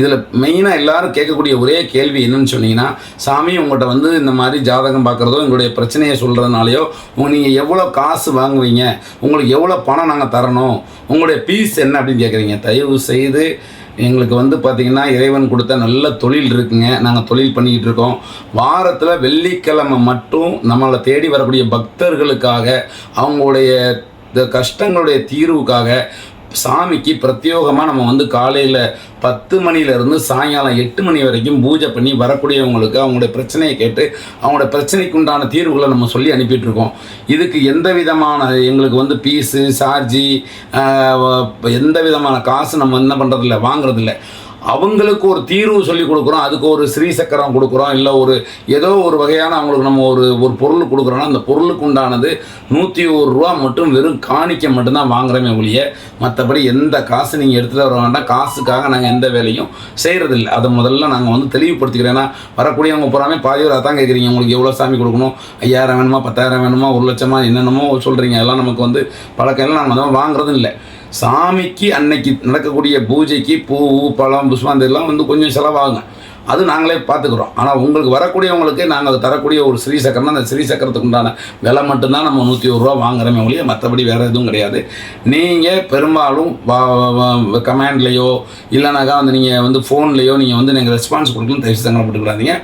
இதில் மெயினாக எல்லாரும் கேட்கக்கூடிய ஒரே கேள்வி என்னன்னு சொன்னீங்கன்னா, சாமி உங்கள்கிட்ட வந்து இந்த மாதிரி ஜாதகம் பார்க்குறதோ எங்களுடைய பிரச்சனையை சொல்கிறதுனாலையோ நீங்கள் எவ்வளோ காசு வாங்குவீங்க, உங்களுக்கு எவ்வளோ பணம் நாங்கள் தரணும், உங்களுடைய ஃபீஸ் என்ன அப்படின்னு கேட்குறீங்க. தயவு செய்து எங்களுக்கு வந்து பார்த்திங்கன்னா இறைவன் கொடுத்த நல்ல தொழில் இருக்குங்க. நாங்கள் தொழில் பண்ணிக்கிட்டு இருக்கோம். வாரத்தில் வெள்ளிக்கிழமை மட்டும் நம்மளை தேடி வரக்கூடிய பக்தர்களுக்காக அவங்களுடைய கஷ்டங்களுடைய தீர்வுக்காக சாமிக்கு பிரத்யோகமாக நம்ம வந்து காலையில் 10 மணிலேருந்து சாயங்காலம் 8 மணி வரைக்கும் பூஜை பண்ணி வரக்கூடியவங்களுக்கு அவங்களுடைய பிரச்சனையை கேட்டு அவங்களுடைய பிரச்சனைக்கு உண்டான தீர்வுகளை நம்ம சொல்லி அனுப்பிட்டுருக்கோம். இதுக்கு எந்த விதமான எங்களுக்கு வந்து ஃபீஸு சார்ஜி எந்த விதமான காசு நம்ம என்ன பண்ணுறதில்ல, வாங்குறதில்ல. அவங்களுக்கு ஒரு தீர்வு சொல்லி கொடுக்குறோம். அதுக்கு ஒரு ஸ்ரீசக்கரம் கொடுக்குறோம், இல்லை ஒரு ஏதோ ஒரு வகையான அவங்களுக்கு நம்ம ஒரு பொருள் கொடுக்குறோன்னா அந்த பொருளுக்கு உண்டானது 101 ரூபா மட்டும் வெறும் காணிக்க மட்டும்தான் வாங்குறோமே ஒழிய மற்றபடி எந்த காசு நீங்கள் எடுத்துகிட்டு வர வேண்டாம். காசுக்காக நாங்கள் எந்த வேலையும் செய்கிறதில்ல. அதை முதல்ல நாங்கள் வந்து தெளிவுபடுத்திக்கிறோம். ஏன்னா வரக்கூடியவங்க பூராமே பாதிவராக தான் கேட்குறீங்க, உங்களுக்கு எவ்வளோ சாமி கொடுக்கணும், 5000 வேணுமா, 10,000 வேணுமா, 1 லட்சமா, என்னென்னமோ சொல்கிறீங்க. அதெல்லாம் நமக்கு வந்து பழக்கம் இல்லை. நாங்கள் அதெல்லாம் வாங்குறதும் இல்லை. சாமிக்கு அன்னைக்கு நடக்கக்கூடிய பூஜைக்கு பூ பழம் புஷ்பம் இதெல்லாம் வந்து கொஞ்சம் செலவாகுங்க, அது நாங்களே பார்த்துக்குறோம். ஆனால் உங்களுக்கு வரக்கூடியவங்களுக்கு நாங்கள் அது தரக்கூடிய ஒரு ஸ்ரீசக்கரம், அந்த ஸ்ரீசக்கரத்துக்கு உண்டான விலை மட்டும்தான் நம்ம 101 ரூபா வாங்குறோமே ஒழிய மற்றபடி வேறு எதுவும் கிடையாது. நீங்கள் பெரும்பாலும் கமெண்ட்லேயோ இல்லைனாக்கா வந்து நீங்கள் வந்து ஃபோன்லேயோ நீங்கள் வந்து நீங்கள் ரெஸ்பான்ஸ் கொடுக்கணும்னு தயவுசெய்து சங்கடப்பட்டுக்கிறாதீங்க.